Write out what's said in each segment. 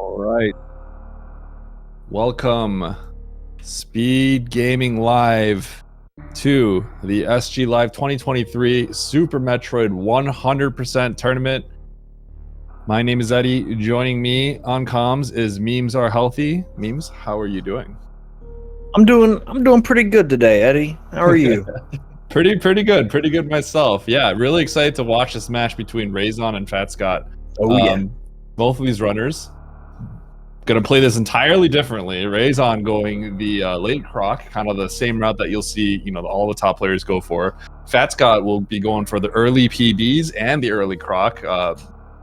All right. Welcome, Speedgaming Live, to the SGLIVE 2023 Super Metroid 100% tournament. My name is Eddie. Joining me on comms is Memes Are Healthy. Memes, how are you doing? I'm doing pretty good today, Eddie. How are you? Pretty good myself. Yeah, really excited to watch this match between Razon and phatscott. Oh yeah. Both of these runners gonna play this entirely differently. Razon going the late croc, kind of the same route that you'll see, all the top players go for. phatscott will be going for the early PBs and the early croc,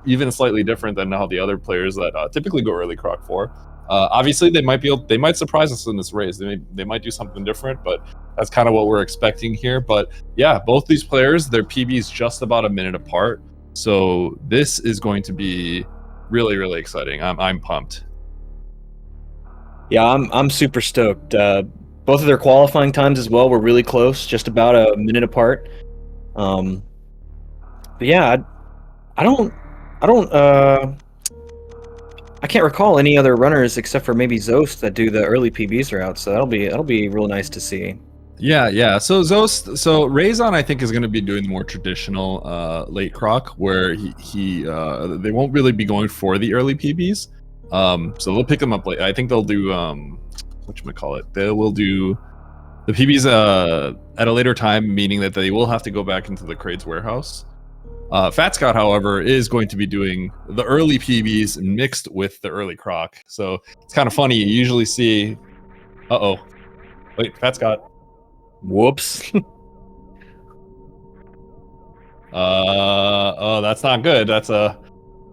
even slightly different than how the other players that typically go early croc for. Obviously, they might surprise us in this race. They might do something different, but that's kind of what we're expecting here. But yeah, both these players, their PBs just about a minute apart, so this is going to be really exciting. I'm pumped. Yeah, I'm super stoked. Both of their qualifying times as well were really close, just about a minute apart. But yeah, I can't recall any other runners except for maybe Zost that do the early PBs route. So that'll be real nice to see. Yeah. So Razon, I think, is going to be doing the more traditional late croc, where they won't really be going for the early PBs. So they'll pick them up late. I think they'll do whatchamacallit. They will do the PBs at a later time, meaning that they will have to go back into the crates warehouse. phatscott, however, is going to be doing the early PBs mixed with the early croc. So it's kind of funny. You usually see, wait, phatscott. Whoops. Oh, that's not good. That's a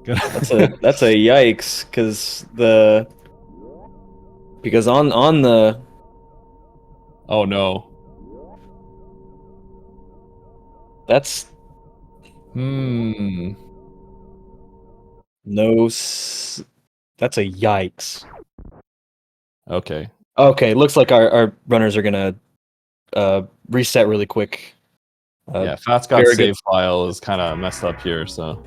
yikes, because on the oh no. That's no. That's a yikes. Okay, looks like our runners are gonna reset really quick. Yeah, phatscott's save file is kind of messed up here, so.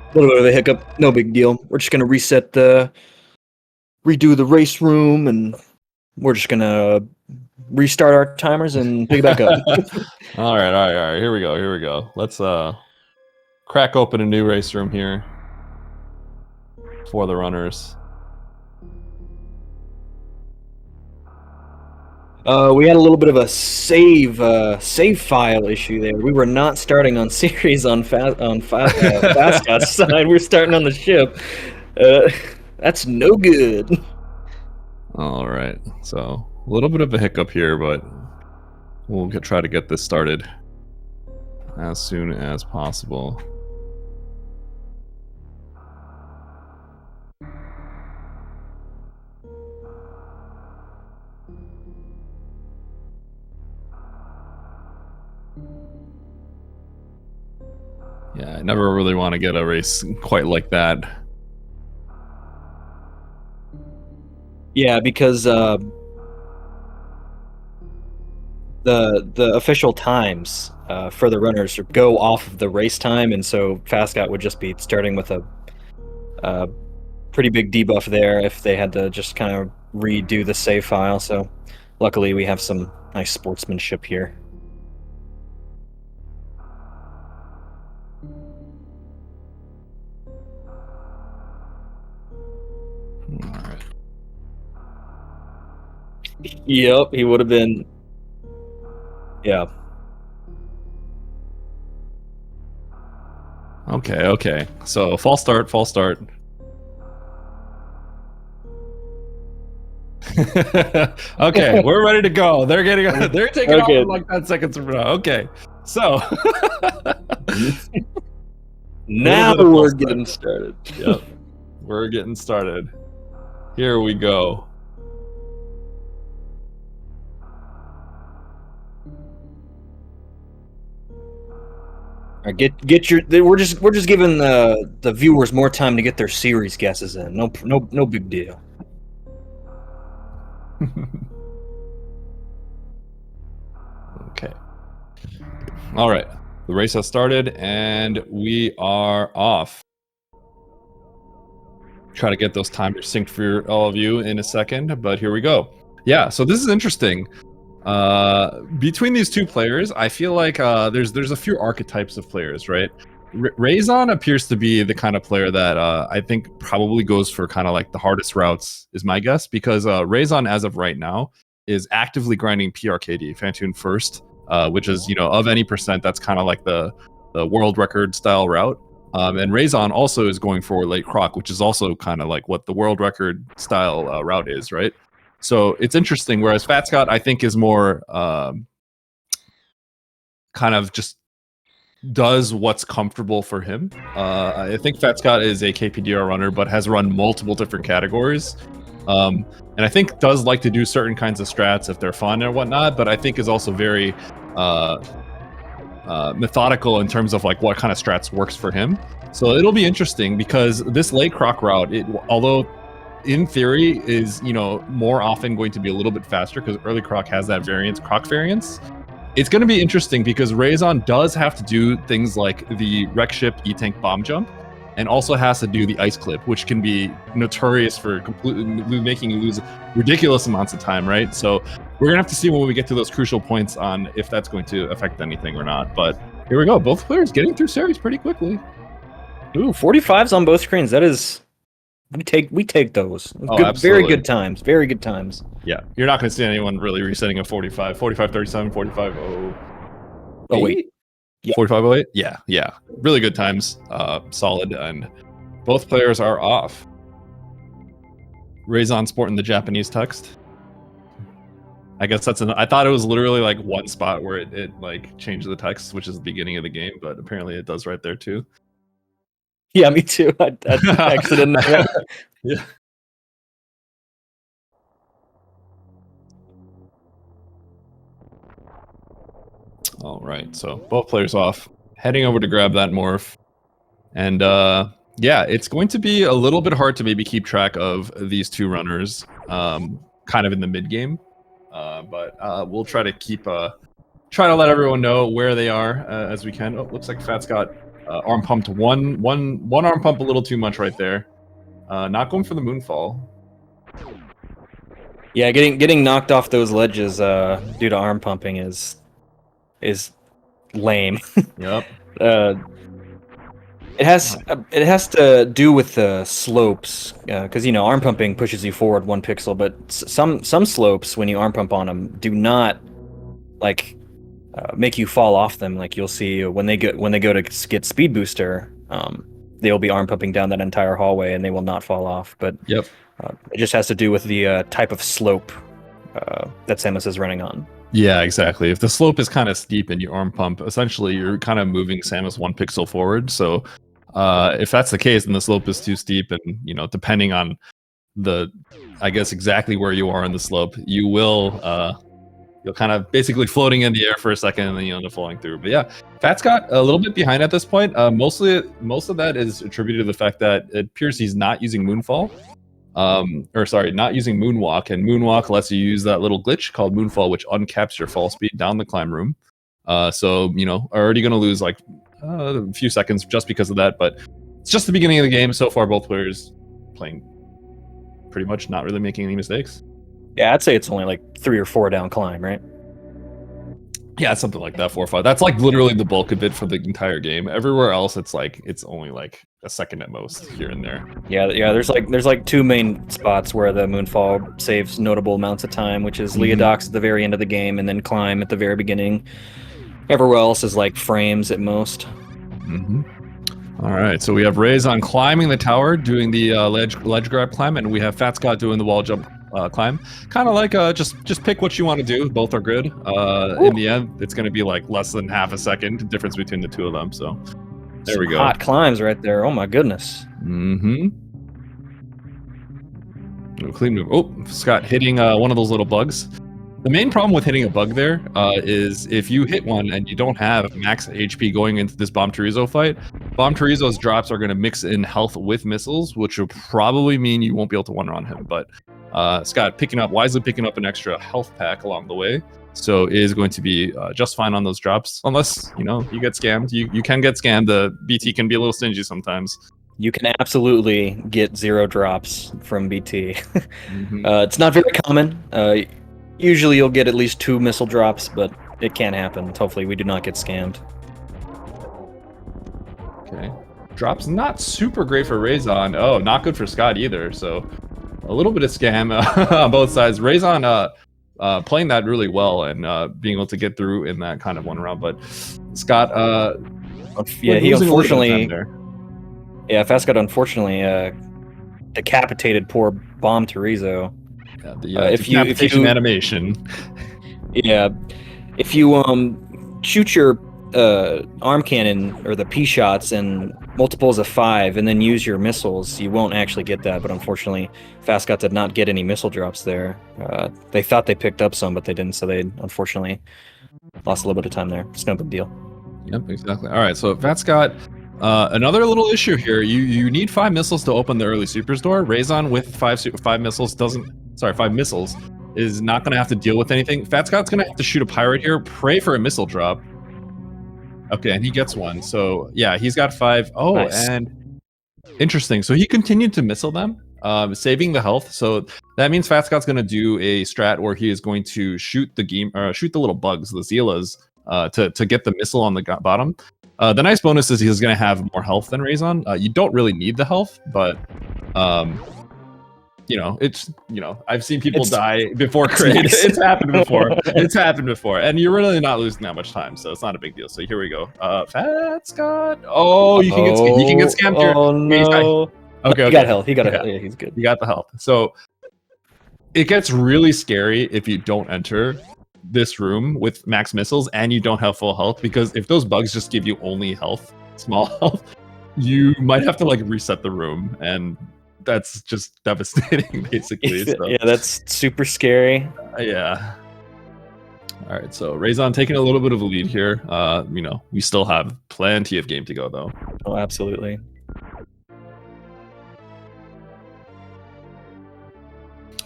A little bit of a hiccup, no big deal. We're just gonna redo the race room, and we're just gonna restart our timers and pick it back up. All right. Here we go. Let's crack open a new race room here for the runners. We had a little bit of a save file issue there. We were not starting on series on phatscott's side. We're starting on the ship. That's no good. All right, so a little bit of a hiccup here, but we'll try to get this started as soon as possible. Yeah, I never really want to get a race quite like that. Yeah, because the official times for the runners go off of the race time, and so phatscott would just be starting with a pretty big debuff there if they had to just kind of redo the save file. So luckily we have some nice sportsmanship here. All right. Yep, he would have been. Yeah. Okay. So false start. Okay, we're ready to go. They're taking off in like 10 seconds from now. Okay, so now we're getting started. Yep, we're getting started. Here we go. All right, get your. We're just giving the viewers more time to get their series guesses in. No big deal. Okay. All right. The race has started, and we are off. Try to get those timers synced for all of you in a second, but here we go. Yeah, so this is interesting. Between these two players, I feel like there's a few archetypes of players, right? Razon appears to be the kind of player that I think probably goes for kind of like the hardest routes, is my guess, because Razon, as of right now, is actively grinding PRKD, Fantoon first, which is, you know, of any percent, that's kind of like the world record style route. And Razon also is going for late croc, which is also kind of like what the world record style route is, right? So it's interesting. Whereas phatscott, I think, is more kind of just does what's comfortable for him. I think phatscott is a KPDR runner, but has run multiple different categories. And I think does like to do certain kinds of strats if they're fun or whatnot, but I think is also very methodical in terms of like what kind of strats works for him. So it'll be interesting because this late croc route, although in theory is, you know, more often going to be a little bit faster because early croc has that variance, croc variance. It's going to be interesting because Razon does have to do things like the wreck ship E-tank bomb jump, and also has to do the ice clip, which can be notorious for completely making you lose ridiculous amounts of time, right? So we're gonna have to see when we get to those crucial points on if that's going to affect anything or not. But here we go, both players getting through series pretty quickly. Ooh, 45s on both screens. That is, we take those. Oh, good, absolutely. very good times. Very good times. Yeah, you're not going to see anyone really resetting a 45, 37, 45, oh wait. Yeah. 4508? Yeah. Really good times. Solid, and both players are off. Razon sporting the Japanese text. I guess that's I thought it was literally like one spot where it like changed the text, which is the beginning of the game, but apparently it does right there too. Yeah, me too. I actually didn't know that. Yeah. All right, so both players off. Heading over to grab that morph. And yeah, it's going to be a little bit hard to maybe keep track of these two runners kind of in the mid game. But we'll try to keep try to let everyone know where they are as we can. Oh, looks like phatscott arm pumped one arm pump a little too much right there. Not going for the moonfall. Yeah, getting knocked off those ledges due to arm pumping is lame. Yep. It has to do with the slopes, because you know arm pumping pushes you forward 1 pixel, but some slopes when you arm pump on them do not like make you fall off them. Like you'll see when they go to get speed booster, they'll be arm pumping down that entire hallway and they will not fall off. But yep, it just has to do with the type of slope that Samus is running on. Yeah, exactly. If the slope is kind of steep and you arm pump, essentially you're kind of moving Samus 1 pixel forward. So if that's the case and the slope is too steep, and you know, depending on I guess exactly where you are in the slope, you will you'll kind of basically floating in the air for a second and then you end up falling through. But yeah, phatscott a little bit behind at this point. Most of that is attributed to the fact that it appears he's not using Moonfall. Or sorry, not using Moonwalk, and Moonwalk lets you use that little glitch called Moonfall, which uncaps your fall speed down the climb room. So, you know, already going to lose like a few seconds just because of that, but it's just the beginning of the game. So far, both players playing pretty much not really making any mistakes. Yeah, I'd say it's only like 3 or 4 down climb, right? Yeah, something like that, 4 or 5. That's like literally the bulk of it for the entire game. Everywhere else, it's only like a second at most here and there. Yeah. There's like 2 main spots where the Moonfall saves notable amounts of time, which is Leodox at the very end of the game, and then Climb at the very beginning. Everywhere else is like frames at most. All right, so we have Razon climbing the tower, doing the ledge grab climb, and we have phatscott doing the wall jump climb. Kind of like just pick what you want to do. Both are good. In the end, it's going to be like less than half a second difference between the two of them. So there we go. Hot climbs right there. Oh my goodness. Clean move. Oh, Scott hitting one of those little bugs. The main problem with hitting a bug there is if you hit one and you don't have max HP going into this Bomb Chorizo fight, Bomb Chorizo's drops are going to mix in health with missiles, which will probably mean you won't be able to one-run him. But Scott wisely picking up an extra health pack along the way, so is going to be just fine on those drops, unless you get scammed. You can get scammed. The BT can be a little stingy sometimes. You can absolutely get 0 drops from BT. It's not very common. Usually you'll get at least 2 missile drops, but it can happen. Hopefully we do not get scammed. Okay. Drops not super great for Razon. Oh, not good for Scott either. So a little bit of scam on both sides. Razon playing that really well and being able to get through in that kind of one round. But Scott, yeah, he unfortunately, yeah, phatscott unfortunately decapitated poor Bomb Terizo. Yeah, the decapitation animation. Yeah, if you shoot your arm cannon or the P shots and multiples of 5 and then use your missiles, you won't actually get that. But unfortunately, phatscott did not get any missile drops there. They thought they picked up some, but they didn't, so they unfortunately lost a little bit of time there. It's no big deal. Yep, exactly. All right, so phatscott, another little issue here. You need 5 missiles to open the early supers door. Razon with 5 missiles is not going to have to deal with anything. phatscott's going to have to shoot a pirate here, pray for a missile drop. Okay, and he gets one. So yeah, he's got 5. Oh, nice. And interesting. So he continued to missile them, saving the health. So that means phatscott's going to do a strat where he is going to shoot the little bugs, the Zeelas, to get the missile on the bottom. The nice bonus is he's going to have more health than Razon. You don't really need the health, but I've seen people die before Kraid. Nice. It's happened before. It's happened before, and you're really not losing that much time, so it's not a big deal. So here we go. phatscott. Oh, you can get scammed here. Oh no. Okay. He got health. He got health. Yeah, he's good. He got the health. So it gets really scary if you don't enter this room with max missiles and you don't have full health, because if those bugs just give you only health, small health, you might have to reset the room, and that's just devastating, basically. So. Yeah, that's super scary. Yeah. All right, so Razon taking a little bit of a lead here. We still have plenty of game to go, though. Oh, absolutely.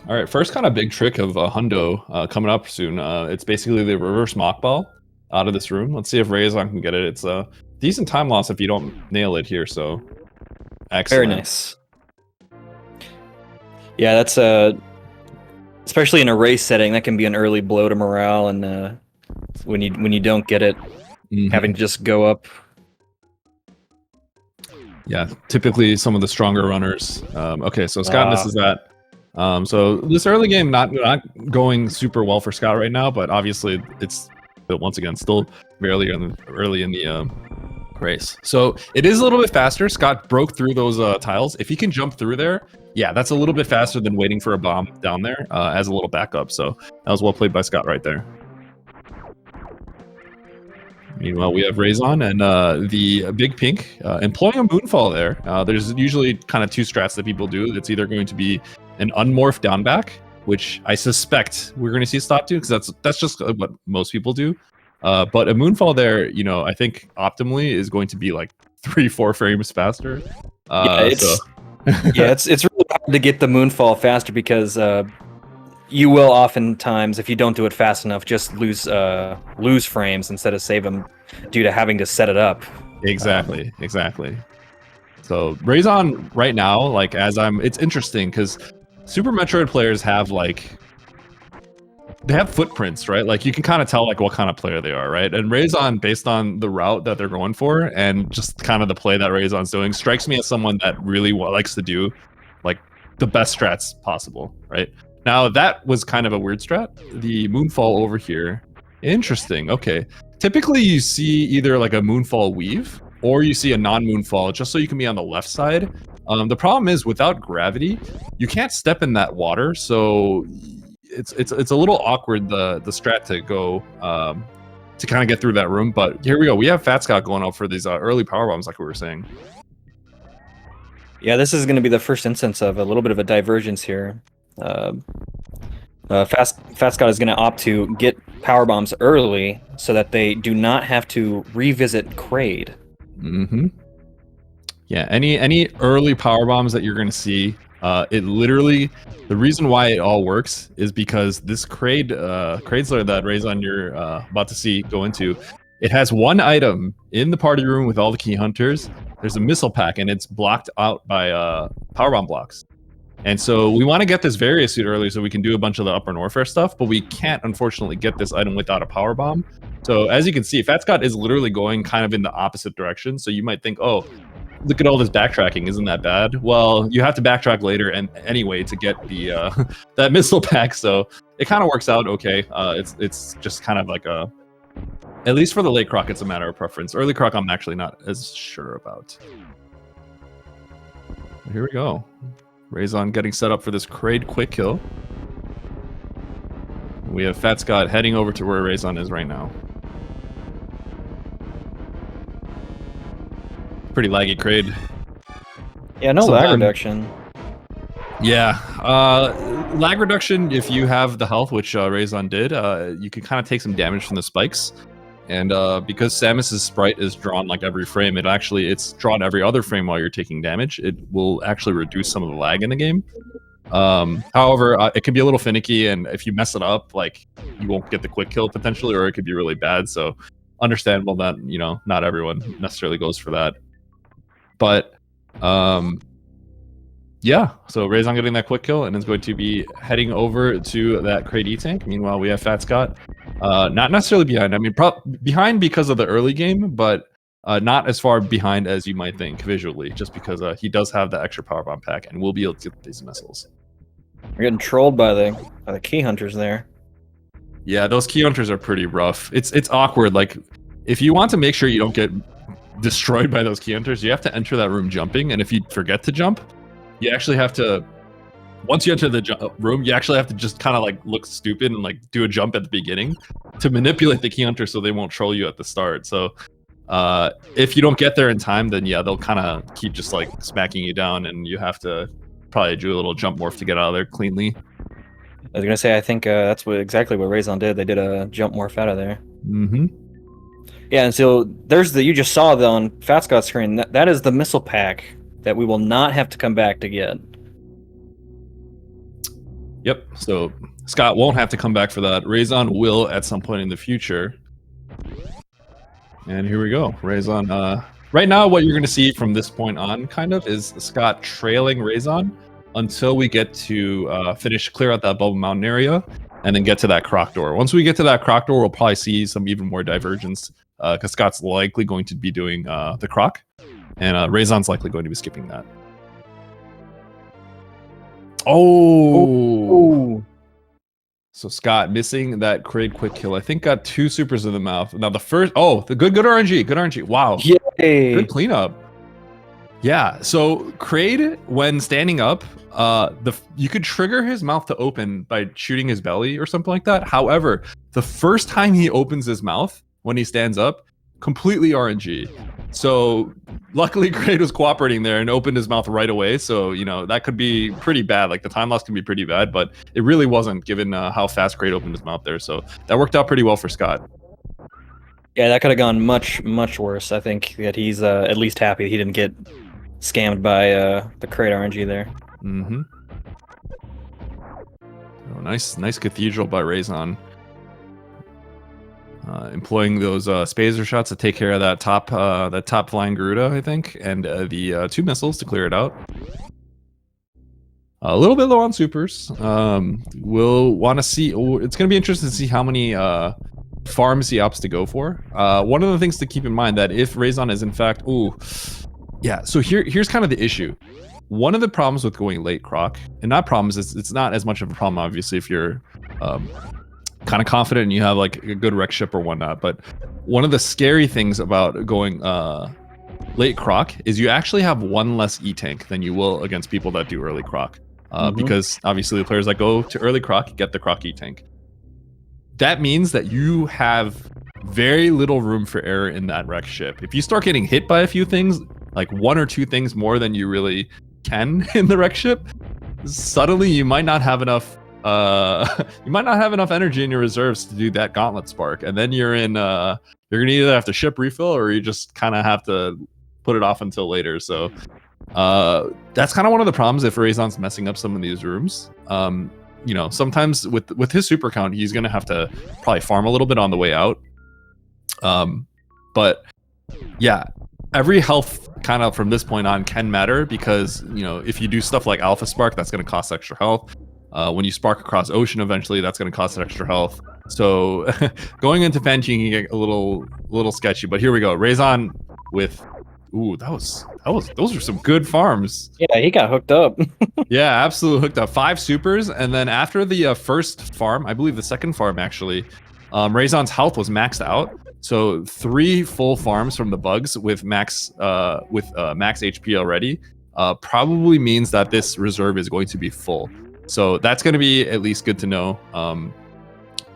All right, first kind of big trick of Hundo coming up soon. It's basically the reverse mock ball out of this room. Let's see if Razon can get it. It's a decent time loss if you don't nail it here, so excellent. Very nice. Yeah, that's especially in a race setting, that can be an early blow to morale, and when you don't get it, having to just go up. Yeah, typically some of the stronger runners. Okay, so Scott misses that. So this early game not going super well for Scott right now, but obviously it's once again still early in the race. So it is a little bit faster. Scott broke through those tiles. If he can jump through there, yeah, that's a little bit faster than waiting for a bomb down there as a little backup. So that was well played by Scott right there. Meanwhile, we have Razon and the Big Pink employing a Moonfall there. There's usually kind of 2 strats that people do. It's either going to be an unmorphed down back, which I suspect we're going to see Stop do, because that's just what most people do. But a Moonfall there, I think optimally is going to be 3-4 frames faster. It's really hard to get the Moonfall faster, because you will oftentimes, if you don't do it fast enough, just lose frames instead of save them due to having to set it up. Exactly. So Razon right now, it's interesting because Super Metroid players have they have footprints, right? You can kind of tell what kind of player they are, right? And Razon, based on the route that they're going for and just kind of the play that Razon's doing, strikes me as someone that really likes to do the best strats possible, right? Now that was kind of a weird strat. The Moonfall over here, interesting. Okay, typically you see either a Moonfall weave or you see a non-Moonfall just so you can be on the left side. The problem is without gravity, you can't step in that water, so it's a little awkward the strat to go to kind of get through that room. But here we go. We have phatscott going up for these early power bombs, like we were saying. Yeah, this is going to be the first instance of a little bit of a divergence here. phatscott is going to opt to get power bombs early so that they do not have to revisit Kraid. Yeah, any early power bombs that you're going to see It literally, the reason why it all works is because this Cradesler that Razon you're about to see go into, it has one item in the party room with all the key hunters. There's a missile pack, and it's blocked out by powerbomb blocks. And so we want to get this Various suit early so we can do a bunch of the upper warfare stuff, but we can't unfortunately get this item without a power bomb. So as you can see, phatscott is literally going kind of in the opposite direction. So you might think, oh, look at all this backtracking, isn't that bad? Well, you have to backtrack later and anyway to get the that missile pack. So it kind of works out okay. It's just kind of like a, at least for the late croc, it's a matter of preference. Early croc, I'm actually not as sure about. Here we go. Razon getting set up for this Crade quick kill. We have phatscott heading over to where Razon is right now. Pretty laggy Crade. Yeah, no lag reduction. Yeah, lag reduction if you have the health, which Razon did. You can kind of take some damage from the spikes. And because Samus's sprite is drawn like every frame, it's drawn every other frame while you're taking damage. It will actually reduce some of the lag in the game. However, it can be a little finicky, and if you mess it up, like you won't get the quick kill potentially, or it could be really bad. So understandable that, you know, not everyone necessarily goes for that. But yeah, so Razon getting that quick kill and is going to be heading over to that Crate E-Tank. Meanwhile, we have phatscott. Not necessarily behind. I mean, behind because of the early game, but not as far behind as you might think visually, just because he does have the extra power bomb pack and will be able to get these missiles. We're getting trolled by the key hunters there. Yeah, those key hunters are pretty rough. It's awkward. Like, if you want to make sure you don't get destroyed by those key hunters, you have to enter that room jumping, and if you forget to jump, you actually have to, once you enter the room, you actually have to just kind of like look stupid and like do a jump at the beginning to manipulate the key hunter so they won't troll you at the start. So if you don't get there in time, then yeah, they'll kind of keep just like smacking you down, and you have to probably do a little jump morph to get out of there cleanly. I was gonna say, I think that's exactly what Razon did. They did a jump morph out of there. Mm-hmm. Yeah, and so there's you just saw on phatscott's screen. That is the missile pack that we will not have to come back to get. Yep, so Scott won't have to come back for that. Razon will at some point in the future. And here we go. Razon, right now what you're going to see from this point on, kind of, is Scott trailing Razon until we get to clear out that Bubble Mountain area, and then get to that croc door. Once we get to that croc door, we'll probably see some even more divergence, because Scott's likely going to be doing the croc, and Razon's likely going to be skipping that. Oh! So Scott missing that Crade quick kill. I think got 2 supers in the mouth. Now the first, the good RNG, good RNG. Wow. Yay! Good cleanup. Yeah, so Crade, when standing up, you could trigger his mouth to open by shooting his belly or something like that. However, the first time he opens his mouth when he stands up, completely RNG. So luckily Crade was cooperating there and opened his mouth right away. So, you know, that could be pretty bad. Like, the time loss can be pretty bad, but it really wasn't, given how fast Crade opened his mouth there. So that worked out pretty well for Scott. Yeah, that could have gone much, much worse. I think that he's at least happy he didn't get scammed by the Crate RNG there. Mm-hmm. Oh, nice Cathedral by Razon. Employing those Spazer shots to take care of that top flying Garuda, I think, and the 2 missiles to clear it out. A little bit low on supers. We'll want to see. It's going to be interesting to see how many farms he opts to go for. One of the things to keep in mind, that if Razon is in fact, yeah. So here's kind of the issue. One of the problems with going late croc, and not problems, it's not as much of a problem obviously if you're kind of confident and you have like a good rec ship or whatnot, but one of the scary things about going late croc is you actually have 1 less E-tank than you will against people that do early croc, because obviously the players that go to early croc get the croc E-tank. That means that you have very little room for error in that wreck ship. If you start getting hit by a few things, like 1 or 2 things more than you really can in the wreck ship, suddenly you might not have enough energy in your reserves to do that gauntlet spark, and then you're gonna either have to ship refill, or you just kind of have to put it off until later. So That's kind of one of the problems if Razon's messing up some of these rooms. You know, sometimes with his super count, he's gonna have to probably farm a little bit on the way out. But yeah, every health kind of from this point on can matter, because you know, if you do stuff like Alpha Spark, that's going to cost extra health. When you spark across Ocean, eventually that's going to cost extra health. So going into Fanching can get a little sketchy. But here we go, Razon with, ooh, those are some good farms. Yeah, he got hooked up. Yeah, absolutely hooked up. 5 supers, and then after the first farm, I believe the second farm actually, Razon's health was maxed out. So 3 full farms from the bugs with max HP already probably means that this reserve is going to be full. So that's going to be at least good to know.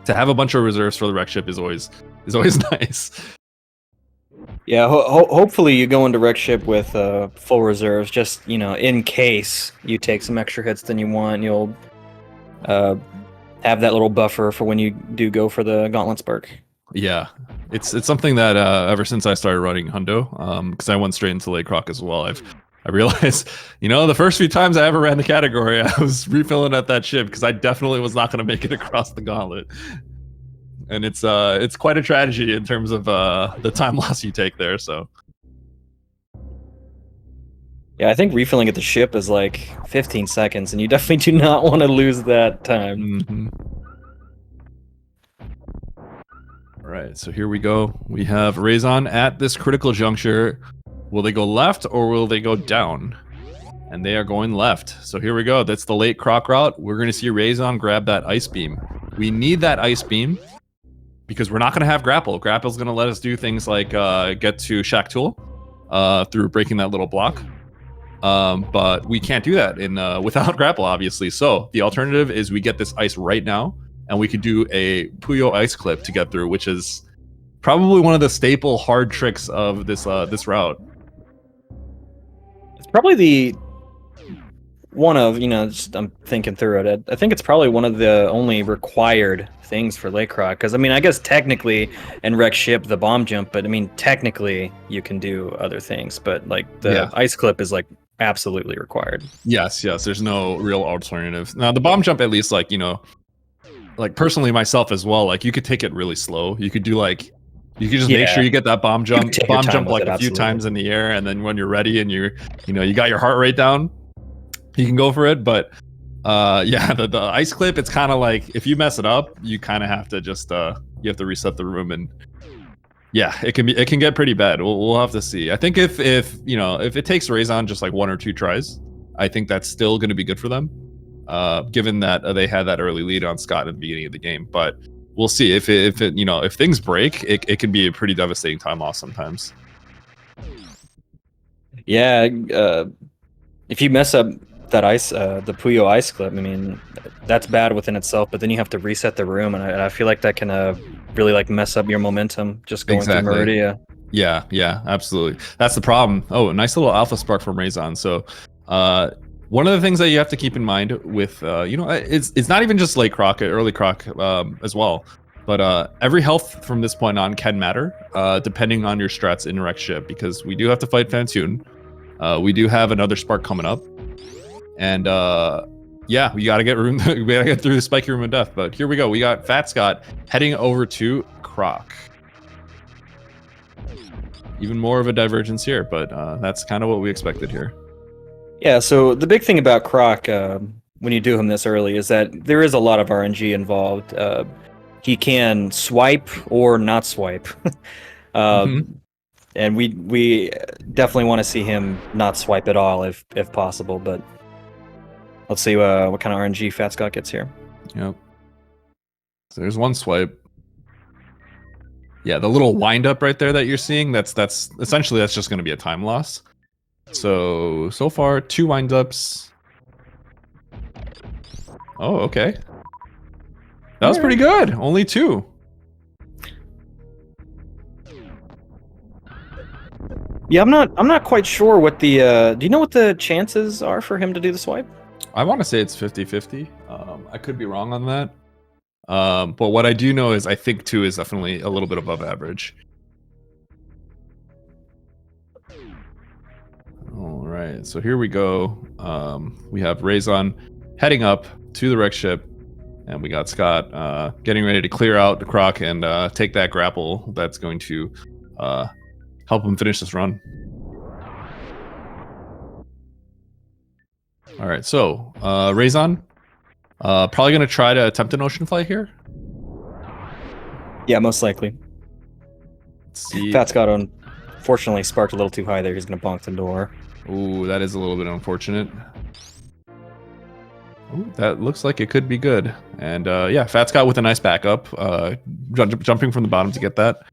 To have a bunch of reserves for the wreck ship is always nice. Yeah, hopefully you go into wreck ship with full reserves, just, you know, in case you take some extra hits than you want. You'll have that little buffer for when you do go for the Gauntlet Spark. Yeah, it's something that ever since I started running Hundo, because I went straight into Lake Croc as well, I realized, you know, the first few times I ever ran the category, I was refilling at that ship because I definitely was not going to make it across the gauntlet. And it's quite a tragedy in terms of the time loss you take there. So yeah, I think refilling at the ship is like 15 seconds, and you definitely do not want to lose that time. Mm-hmm. All right, so here we go. We have Razon at this critical juncture. Will they go left or will they go down? And they are going left. So here we go. That's the late Croc route. We're going to see Razon grab that Ice Beam. We need that Ice Beam because we're not going to have Grapple. Grapple's going to let us do things like get to Shack Tool through breaking that little block. But we can't do that without Grapple, obviously. So the alternative is we get this ice right now, and we could do a Puyo Ice Clip to get through, which is probably one of the staple hard tricks of this route. It's probably the one of, you know, just, I'm thinking through it. I think it's probably one of the only required things for Lake Croc. Because, I mean, I guess technically in Wreck Ship, the bomb jump, but I mean, technically you can do other things. But, like, the Ice Clip is, like, absolutely required. Yes, there's no real alternative. Now, the bomb jump, at least, like, you know, like, personally, myself as well, like, you could take it really slow. You could do, like, you can just make sure you get that bomb jump like a few times in the air, and then when you're ready and you got your heart rate down, you can go for it. But yeah, the ice clip, it's kind of like if you mess it up, you kind of have to just you have to reset the room, and yeah, it can get pretty bad. We'll have to see. I think if it takes Razon just like 1 or 2 tries, I think that's still going to be good for them, given that they had that early lead on Scott at the beginning of the game. But we'll see if things break, it can be a pretty devastating time loss sometimes. Yeah, if you mess up that ice, the Puyo Ice Clip, I mean, that's bad within itself. But then you have to reset the room, and I feel like that can really like mess up your momentum just going through Meridia. Yeah, absolutely. That's the problem. Oh, a nice little Alpha Spark from Razon. So one of the things that you have to keep in mind with it's not even just late Croc, early Croc as well, but every health from this point on can matter depending on your strats in Wreck Ship, because we do have to fight Fantoon. We do have another Spark coming up, and yeah, we gotta get room. We gotta get through the spiky room of death. But here we go. We got phatscott heading over to Croc. Even more of a divergence here, but that's kind of what we expected here. Yeah, so the big thing about Croc, when you do him this early, is that there is a lot of RNG involved. He can swipe or not swipe. And we definitely want to see him not swipe at all if possible, but let's see what kind of RNG phatscott gets here. Yep. So there's one swipe. Yeah, the little wind up right there that you're seeing, that's essentially just going to be a time loss. So far 2 wind ups. Oh, okay. That was pretty good. Only 2. Yeah, I'm not quite sure what the do you know what the chances are for him to do the swipe? I want to say it's 50-50. I could be wrong on that. But what I do know is I think 2 is definitely a little bit above average. All right. right, so here we go. We have Razon heading up to the wreck ship, and we got Scott getting ready to clear out the croc and take that grapple that's going to help him finish this run. All right, so Razon, probably going to try to attempt an ocean flight here. Yeah, most likely. Let's see. phatscott unfortunately sparked a little too high there. He's going to bonk the door. Ooh, that is a little bit unfortunate. Ooh, that looks like it could be good. And yeah, phatscott with a nice backup, jumping from the bottom to get that.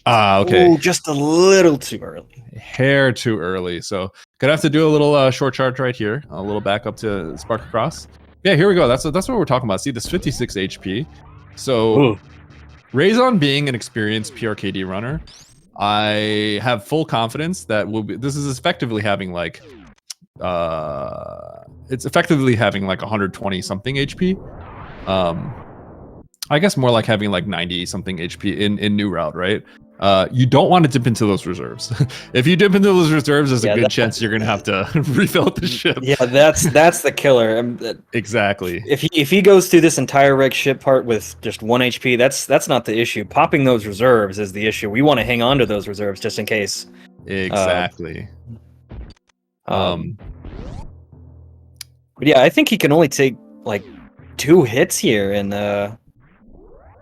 Okay. Ooh, just a little too early. Hair too early. So gonna have to do a little short charge right here. A little backup to spark across. Yeah, here we go. That's what we're talking about. See, this 56 HP. So Ooh. Razon being an experienced PRKD runner, I have full confidence that this is effectively having like it's effectively having like 120 something HP. I guess more like having like 90 something HP in new route, right? You don't want to dip into those reserves. If you dip into those reserves, there's a good chance you're gonna have to refill the ship. Yeah, that's the killer. Exactly. If he goes through this entire wreck ship part with just 1 HP, that's not the issue. Popping those reserves is the issue. We want to hang on to those reserves just in case. Exactly. But yeah, I think he can only take like 2 hits here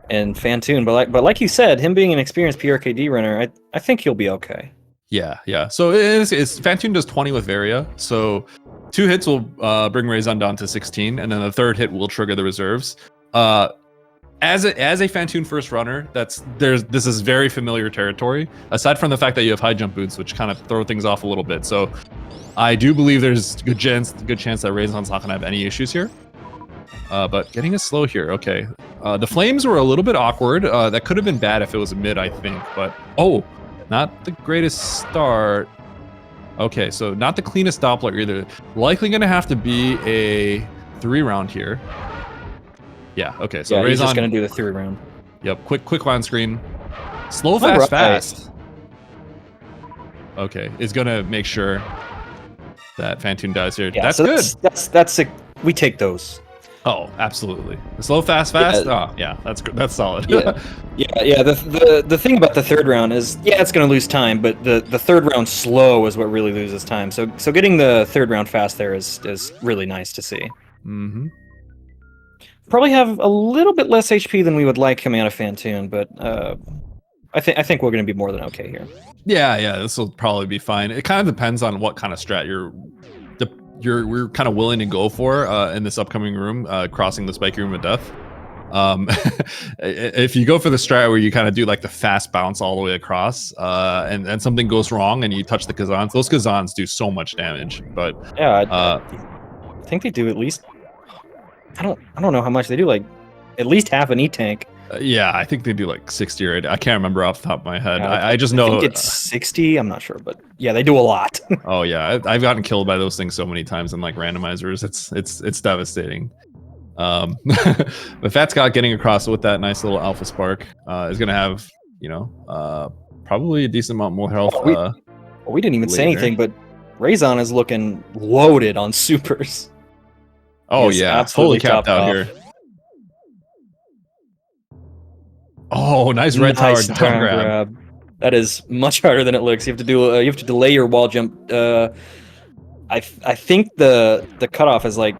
and Phantoon, but like you said, him being an experienced PRKD runner, I think he'll be okay. Yeah. So it's Phantoon does 20 with Varia, so 2 hits will bring Razon down to 16, and then the 3rd hit will trigger the reserves. As a Phantoon first runner, this is very familiar territory. Aside from the fact that you have high jump boots, which kind of throw things off a little bit, so I do believe there's good chance that Razon's not gonna have any issues here. But getting us slow here. Okay. The flames were a little bit awkward. That could have been bad if it was mid, I think. But, not the greatest start. Okay, so not the cleanest Doppler either. Likely going to have to be a 3-round here. Yeah, okay. So yeah, he's just Razon, going to do the 3-round. Yep, quick line screen. Slow, fast. Okay, is going to make sure that Phantoon dies here. Yeah, that's so good. That's we take those. Oh, absolutely. Slow, fast. Yeah. Oh, yeah, that's solid. yeah. The thing about the 3rd round is, yeah, it's going to lose time, but the 3rd round slow is what really loses time. So getting the 3rd round fast there is really nice to see. Mm-hmm. Probably have a little bit less HP than we would like coming out of Phantoon, but I think we're going to be more than okay here. Yeah, this will probably be fine. It kind of depends on what kind of strat we're kind of willing to go for in this upcoming room, crossing the spiky room of death. If you go for the strat where you kind of do like the fast bounce all the way across, and something goes wrong and you touch the Kazans, those Kazans do so much damage. But yeah, I think they do at least. I don't know how much they do. Like at least half an E-tank. Yeah, I think they do like 60 or 80. I can't remember off the top of my head. I just know I think it's 60. I'm not sure, but yeah, they do a lot. Oh yeah, I've gotten killed by those things so many times in like randomizers. It's devastating. But phatscott getting across with that nice little alpha spark is gonna have probably a decent amount more health. We didn't even say anything, but Razon is looking loaded on supers. Oh yeah, fully capped out here. Oh, nice red tower down grab. That is much harder than it looks. You have to delay your wall jump. I think the cutoff is like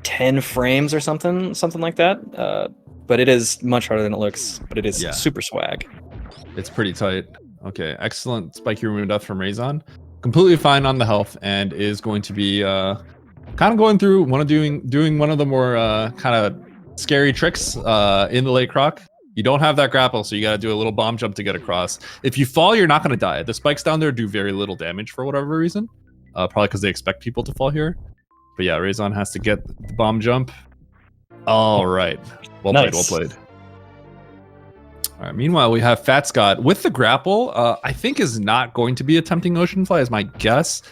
10 frames or something like that. But it is much harder than it looks. But it is super swag. It's pretty tight. Okay, excellent spiky room of death from Razon. Completely fine on the health and is going to be kind of going through doing one of the more kind of scary tricks in the late croc. You don't have that grapple, so you got to do a little bomb jump to get across. If you fall, you're not going to die. The spikes down there do very little damage for whatever reason. Probably because they expect people to fall here. But yeah, Razon has to get the bomb jump. All right. Well played. All right. Meanwhile, we have phatscott with the grapple. I think is not going to be attempting ocean fly, is my guess.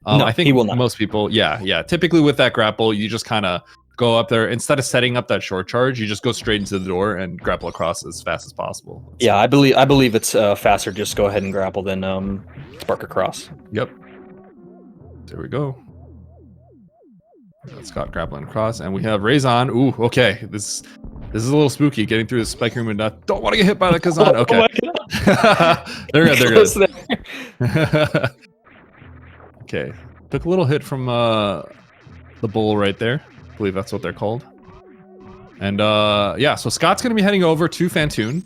No, I think he will not. Most people, yeah. Typically with that grapple, you just kind of go up there. Instead of setting up that short charge, you just go straight into the door and grapple across as fast as possible. Yeah, I believe it's faster just go ahead and grapple than spark across. Yep. There we go. Scott grappling across, and we have Razon. Ooh, okay. This is a little spooky. Getting through the spike room and don't want to get hit by the Kazan. Okay. They're good. They're good. Okay. Took a little hit from the bull right there. I believe that's what they're called. And yeah, so Scott's gonna be heading over to Fantoon.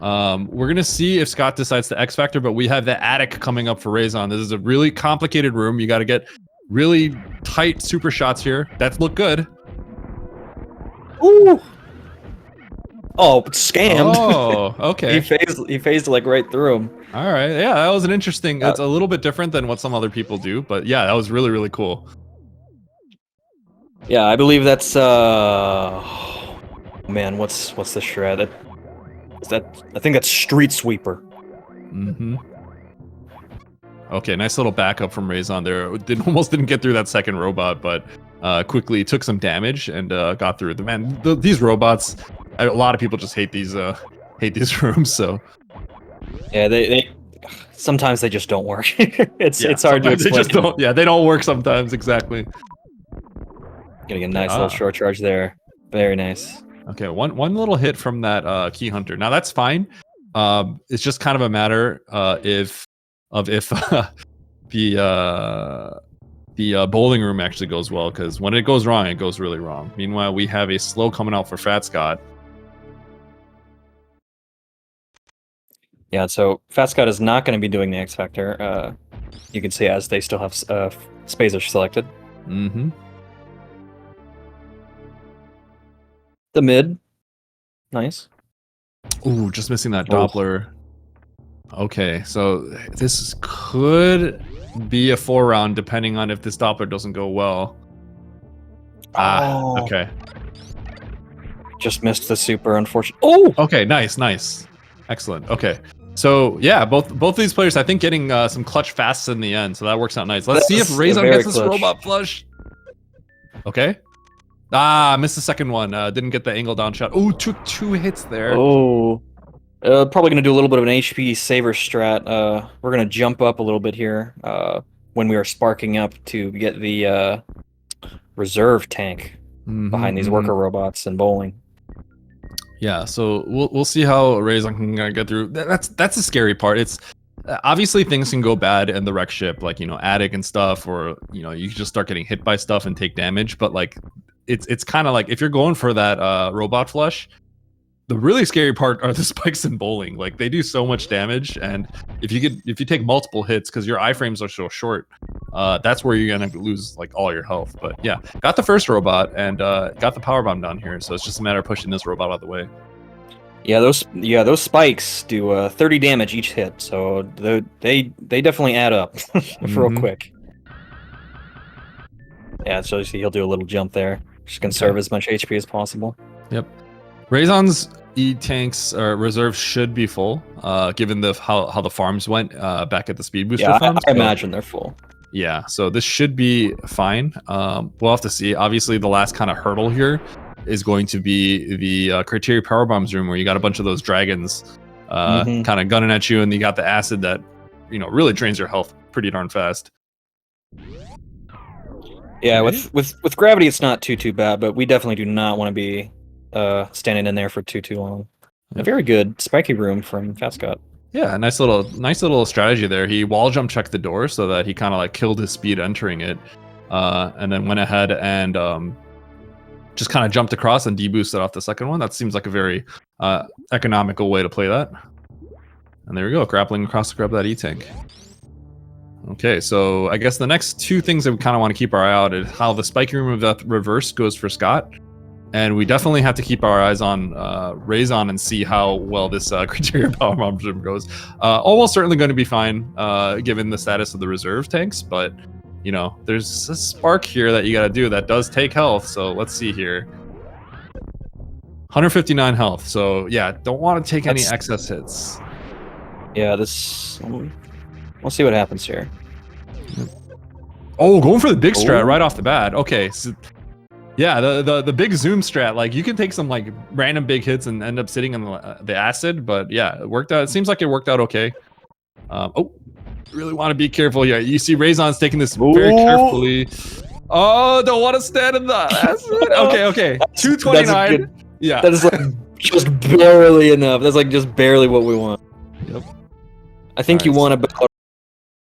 We're gonna see if Scott decides to X Factor, but we have the attic coming up for Razon. This is a really complicated room. You got to get really tight super shots here. That look good. Ooh. Oh, scammed. Oh, okay. he phased like right through him. All right. Yeah, that was an interesting. It's a little bit different than what some other people do, but yeah, that was really, really cool. Yeah, I believe that's oh, man, what's the shred? I think that's Street Sweeper. Mm-hmm. Okay, nice little backup from Razon there. Almost didn't get through that second robot, but quickly took some damage and got through. These robots, a lot of people just hate these rooms. So yeah, they sometimes they just don't work. It's hard to explain. They just don't. Yeah, they don't work sometimes. Exactly. Getting a nice little short charge there. Very nice. Okay, one little hit from that Key Hunter. Now that's fine. It's just kind of a matter if the bowling room actually goes well, because when it goes wrong, it goes really wrong. Meanwhile, we have a slow coming out for Phatscott. Yeah, so Phatscott is not going to be doing the X Factor. You can see as they still have Spazer selected. Mm-hmm. The mid. Nice. Ooh, just missing that Doppler. Okay, so this could be a 4-round depending on if this Doppler doesn't go well. Okay. Just missed the super, unfortunately. Oh! Okay, nice. Excellent. Okay. So, yeah, both these players, I think, getting some clutch fasts in the end, so that works out nice. Let's see if Razon gets this robot flush. Okay. Missed the second one. Didn't get the angle down shot. Oh, took 2 hits there. Oh. Probably going to do a little bit of an HP saver strat. We're going to jump up a little bit here when we are sparking up to get the reserve tank behind these worker robots and bowling. Yeah, so we'll see how Razon can get through. That's the scary part. It's obviously things can go bad in the wreck ship, like, attic and stuff, or you can just start getting hit by stuff and take damage. But like, it's kind of like if you're going for that robot flush, the really scary part are the spikes in bowling. Like, they do so much damage, and if you take multiple hits because your iframes are so short, that's where you're gonna lose like all your health. But yeah, got the first robot and got the power bomb down here, so it's just a matter of pushing this robot out of the way. Yeah, those spikes do 30 damage each hit, so they definitely add up real quick. Yeah, so you see he'll do a little jump there. Just conserve as much HP as possible. Yep. Razon's E-tanks or reserves should be full, given how the farms went back at the speed booster farms. I imagine they're full. Yeah, so this should be fine. We'll have to see. Obviously, the last kind of hurdle here is going to be the criteria power bombs room, where you got a bunch of those dragons kind of gunning at you, and you got the acid that really drains your health pretty darn fast. Yeah, with gravity, it's not too bad, but we definitely do not want to be standing in there for too long. Yep. A very good spiky room from Phatscott. Yeah, nice little strategy there. He wall jump checked the door so that he kind of like killed his speed entering it, and then went ahead and just kind of jumped across and deboosted off the second one. That seems like a very economical way to play that. And there we go, grappling across to grab that E-tank. Okay, so I guess the next 2 things that we kind of want to keep our eye out is how the spiky room of that reverse goes for Scott. And we definitely have to keep our eyes on Razon and see how well this criteria power bomb room goes. Almost certainly going to be fine, given the status of the reserve tanks. But, there's a spark here that you got to do that does take health. So let's see here. 159 health. So yeah, don't want to take any excess hits. Yeah, we'll see what happens here. Oh, going for the big strat right off the bat. Okay, so yeah, the big zoom strat, like you can take some like random big hits and end up sitting in the acid, but yeah, it worked out. It seems like it worked out okay. really want to be careful here. You see Razon's taking this very carefully. Oh, don't want to stand in the... That's it. Okay. 229. Yeah. That is like just barely enough. That's like just barely what we want. Yep. I think you want to battle